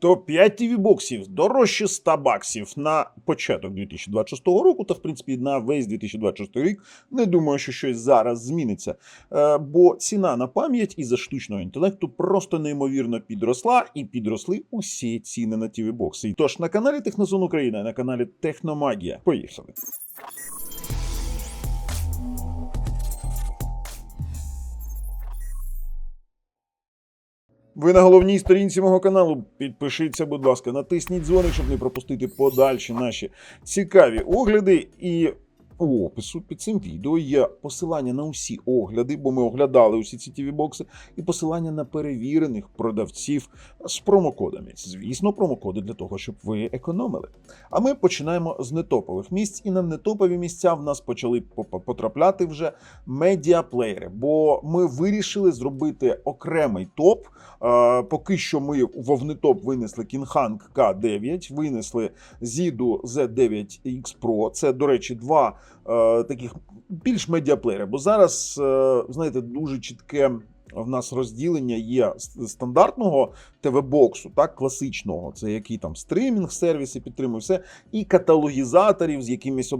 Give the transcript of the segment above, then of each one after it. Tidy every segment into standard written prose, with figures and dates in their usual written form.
Топ-5 TV-боксів дорожче 100 баксів на початок 2026 року та, в принципі, на весь 2026 рік. Не думаю, що щось зараз зміниться. Бо ціна на пам'ять із-за штучного інтелекту просто неймовірно підросла, і підросли усі ціни на TV-бокси. Тож на каналі Технозон Україна, на каналі Техномагія. Поїхали. Ви на головній сторінці мого каналу. Підпишіться, будь ласка, натисніть дзвоник, щоб не пропустити подальші наші цікаві огляди. І у опису під цим відео є посилання на усі огляди, бо ми оглядали усі ці TV-бокси, і посилання на перевірених продавців з промокодами. Звісно, промокоди для того, щоб ви економили. А ми починаємо з нетопових місць, і на нетопові місця в нас почали потрапляти вже медіаплеєри, бо ми вирішили зробити окремий топ. Поки що ми в нетоп винесли King K9, винесли Zidu Z9X Pro. Це, до речі, два таких більш медіаплеєри, бо зараз, знаєте, дуже чітке в нас розділення є стандартного ТВ-боксу, так, класичного, це який там стрімінг-сервіси підтримує, все, і каталогізаторів з якимось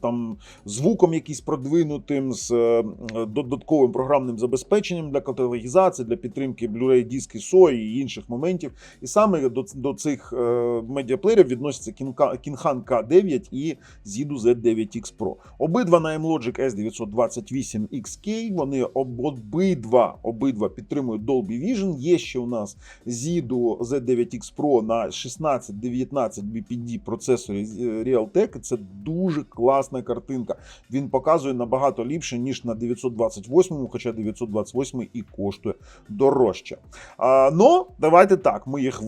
там звуком якийсь продвинутим, з додатковим програмним забезпеченням для каталогізації, для підтримки Blu-ray диски SOI і інших моментів. І саме до цих медіаплеєрів відносяться King K9 і Zidu Z9X Pro. Обидва на M-Logic S928XK, вони обидва підтримують Dolby Vision. Є ще у нас Zidu Z9X Pro на 16-19 BPD процесорі Realtek. Це дуже класна картинка. Він показує набагато ліпше, ніж на 928, хоча 928 і коштує дорожче. Но давайте так, ми їх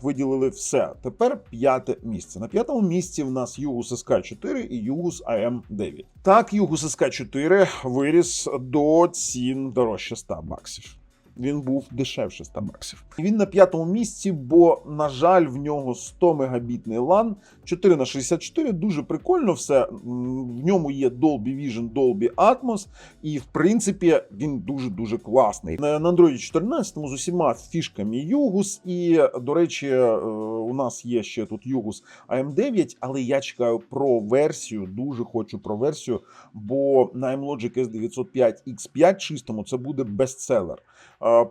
виділили все. Тепер п'яте місце. На п'ятому місці в нас Yugus SK4 і Yugus AM9. Так, Yugus SK4 виріс до цін дорожче 100 баксів. Він був дешевше 100 баксів. Він на п'ятому місці, бо, на жаль, в нього 100 мегабітний LAN, 4х64, дуже прикольно все. В ньому є Dolby Vision, Dolby Atmos, і, в принципі, він дуже-дуже класний. На Android 14 з усіма фішками Yugus, і, до речі, у нас є ще тут Yugus AM9, але я чекаю про версію, дуже хочу про версію, бо на M-Logic S905X5 чистому це буде бестселер.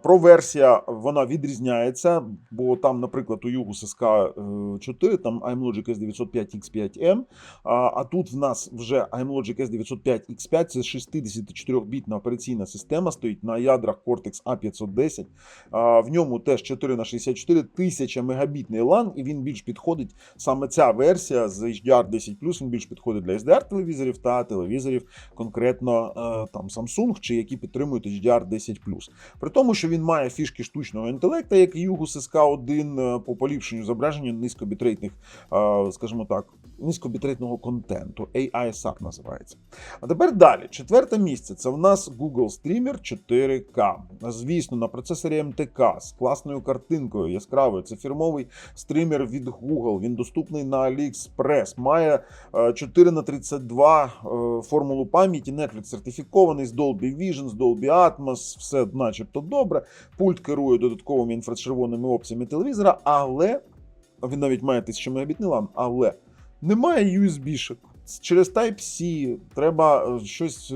Про-версія, вона відрізняється, бо там, наприклад, у Yugus SK4, там iMlogic S905X5M, а тут в нас вже iMlogic S905X5, це 64-бітна операційна система, стоїть на ядрах Cortex A510, в ньому теж 4х64, 1000 мегабітний LAN, і він більш підходить, саме ця версія з HDR10+, він більш підходить для SDR-телевізорів та телевізорів, конкретно там Samsung, чи які підтримують HDR10+. При тому, що він має фішки штучного інтелекту, як і Yugus SK1 по поліпшенню зображення низькобітрейтних, скажімо так, низькобітрейтного контенту. AISR називається. А тепер далі. Четверте місце. Це в нас Google Streamer 4K. Звісно, на процесорі MTK з класною картинкою, яскравою. Це фірмовий стрімер від Google. Він доступний на AliExpress. Має 4х32 формулу пам'яті. Netflix сертифікований з Dolby Vision, з Dolby Atmos. Все начебто добре. Пульт керує додатковими інфрачервоними опціями телевізора, але він навіть має 1000 мегабітний LAN, але немає USB-шок. Через Type-C треба щось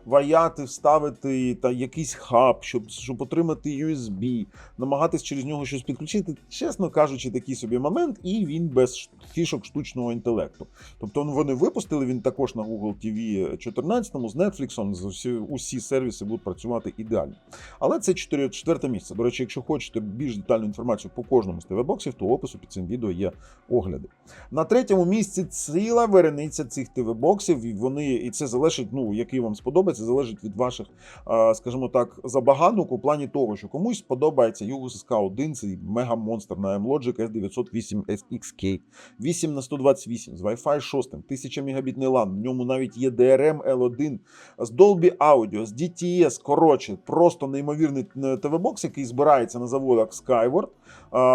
ваяти, вставити, та якийсь хаб, щоб отримати USB, намагатись через нього щось підключити. Чесно кажучи, такий собі момент, і він без фішок штучного інтелекту. Тобто вони випустили, він також на Google TV 14, з Netflix, усі сервіси будуть працювати ідеально. Але це четверте місце. До речі, якщо хочете більш детальну інформацію по кожному з ТВ-боксів, то в опису під цим відео є огляди. На третьому місці ціла верениця цих ТВ-боксів, і це залежить, який вам сподобається, залежить від ваших, скажімо так, забаганок у плані того, що комусь сподобається Yugus SK1, цей мега-монстр на M-Logic S908XK, 8х128 з Wi-Fi 6, 1000 мегабітний LAN, в ньому навіть є DRM L1, з Dolby Audio, з DTS, коротше, просто неймовірний ТВ-бокс, який збирається на заводах Skyward,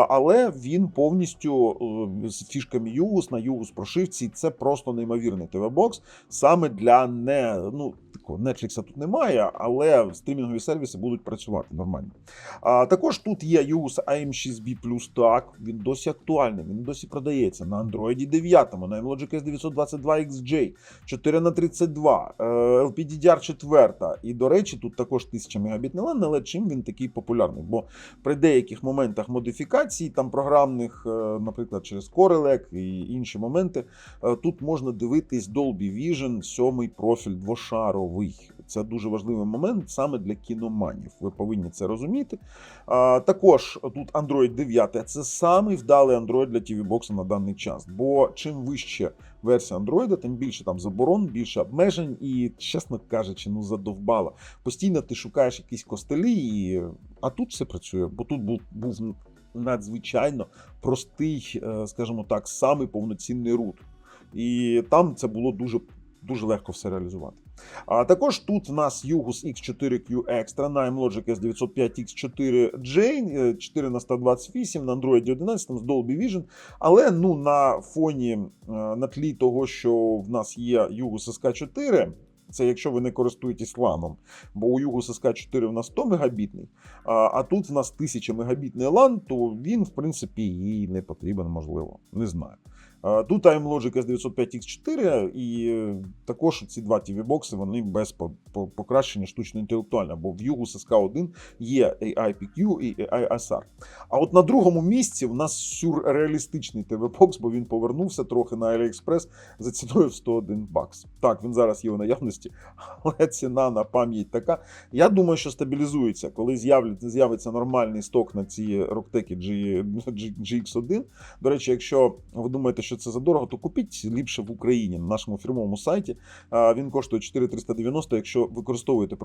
але він повністю з фішками Yugus, на Yugus прошивці, це просто неймовірний ТВ-бокс, саме для Netflix тут немає, але стрімінгові сервіси будуть працювати нормально. Також тут є Yugus AM6B+, так, він досі актуальний, він досі продається на Android 9, на Logic S922XJ, 4х32, LPDDR4. І, до речі, тут також 1000 мегабітний LAN, але чим він такий популярний? Бо при деяких моментах модифікацій, там програмних, наприклад, через Corelec і інші моменти, тут можна дивитись Dolby Vision, 7-й профіль двошаровий. Це дуже важливий момент саме для кіноманів. Ви повинні це розуміти. Також тут Android 9 – це самий вдалий Android для TV-боксу на даний час. Бо чим вище версія Android, тим більше там заборон, більше обмежень і, чесно кажучи, задовбало. Постійно ти шукаєш якісь костелі, а тут все працює. Бо тут був надзвичайно простий, скажімо так, самий повноцінний рут. І там це було дуже легко все реалізувати. А також тут у нас Yugus X4Q Extra на Logic S905X4J, 4х128 на Android 11 з Dolby Vision, але на фоні, на тлі того, що в нас є Yugus SK4, це якщо ви не користуєтесь LAN, бо у Yugus SK4 в нас 100 мегабітний, а тут в нас 1000 мегабітний LAN, то він, в принципі, і не потрібен, можливо, не знаю. Тут Logic S905X4 і також ці два TV-бокси, вони без покращення штучно-інтелектуального, бо в Yugus SK1 є AI-PQ і AI-SR. А от на другому місці в нас сюрреалістичний TV-бокс, бо він повернувся трохи на AliExpress за ціною в 101 бакс. Так, він зараз є у наявності, але ціна на пам'ять така. Я думаю, що стабілізується, коли з'явиться нормальний сток на ці Rocktec GX1. До речі, якщо ви думаєте, що це задорого, то купіть ліпше в Україні на нашому фірмовому сайті. Він коштує 4390, якщо використовуєте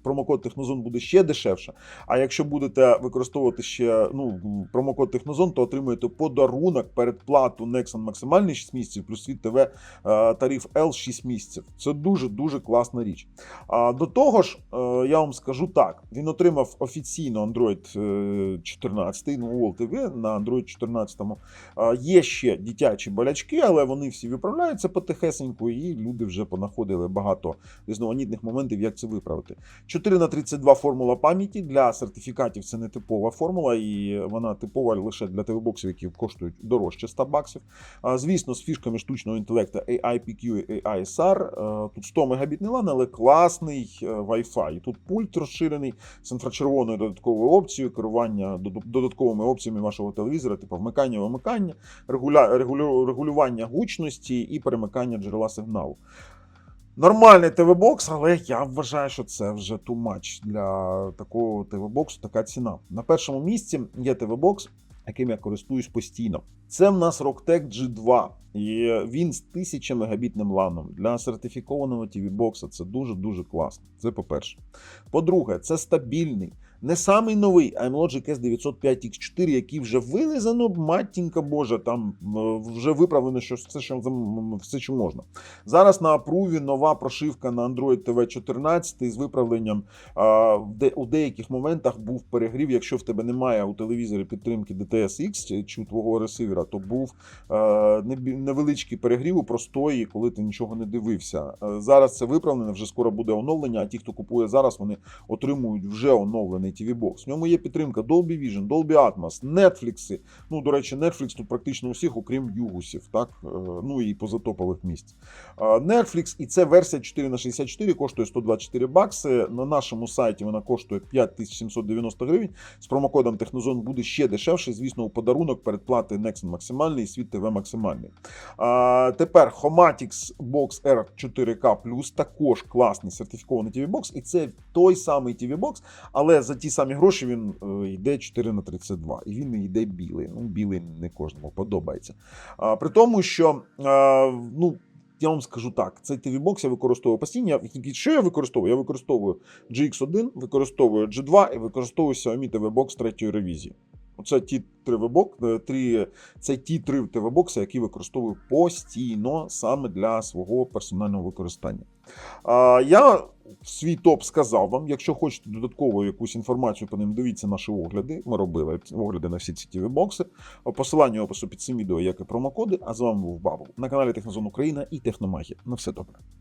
промокод Технозон, буде ще дешевше. А якщо будете використовувати ще промокод Технозон, то отримуєте подарунок, передплату Nexon максимальний 6 місяців, плюс від ТВ тариф L 6 місяців. Це дуже класна річ. До того ж, я вам скажу так, він отримав офіційно Android 14, All TV на Android 14. Є ще дитячі болячки, але вони всі виправляються потихесеньку, і люди вже понаходили багато різноманітних моментів, як це виправити. 4х32 формула пам'яті, для сертифікатів це не типова формула, і вона типова лише для TV-боксів, які коштують дорожче 100 баксів. Звісно, з фішками штучного інтелекту AI-PQ і AI-SR. Тут 100 мегабітний LAN, але класний Wi-Fi. Тут пульт розширений з інфрачервоною додатковою опцією, керування додатковими опціями вашого телевізора, типу вмикання, регулювання гучності і перемикання джерела сигналу. Нормальний ТВ-бокс, але я вважаю, що це вже too much для такого ТВ-боксу, така ціна. На першому місці є ТВ-бокс, яким я користуюсь постійно. Це в нас Rocktec G2, і він з 1000 мегабітним LAN. Для сертифікованого TV-бокса це дуже класно. Це по-перше. По-друге, це стабільний. Не самий новий Logic S905X4, який вже вилизано, матінка божа, там вже виправлено все, що можна. Зараз на апруві нова прошивка на Android TV 14 з виправленням. У деяких моментах був перегрів, якщо в тебе немає у телевізорі підтримки DTS-X чи у твого ресивера, то був невеличкий перегрів у простої, коли ти нічого не дивився. Зараз це виправлено, вже скоро буде оновлення, а ті, хто купує зараз, вони отримують вже оновлений TV-бокс. В ньому є підтримка Dolby Vision, Dolby Atmos, Netflix. До речі, Netflix тут практично усіх, окрім Югусів, так? І позатопових місць. Netflix, і це версія 4х64, коштує 124 бакси. На нашому сайті вона коштує 5790 гривень. З промокодом Технозон буде ще дешевше. Звісно, у подарунок передплати Nexon максимальний і Світ ТВ максимальний. Тепер Homatix Box R 4K+, також класний сертифікований TV-бокс. І це той самий TV-бокс, але за ті самі гроші він йде 4х32. І він йде білий. Білий не кожному подобається. При тому, що, я вам скажу так, цей TV-бокс я використовую постійно. Що я використовую? Я використовую GX1, використовую G2 і використовую Xiaomi TV-бокс 3-ї ревізії. Це ті три TV-бокси, які використовую постійно саме для свого персонального використання. Я свій топ сказав вам. Якщо хочете додатково якусь інформацію по ним, дивіться наші огляди. Ми робили огляди на всі ці TV-бокси. Посилання в опису під цим відео, як і промокоди. А з вами був Бабл на каналі Технозон Україна і Техномагія. На все добре.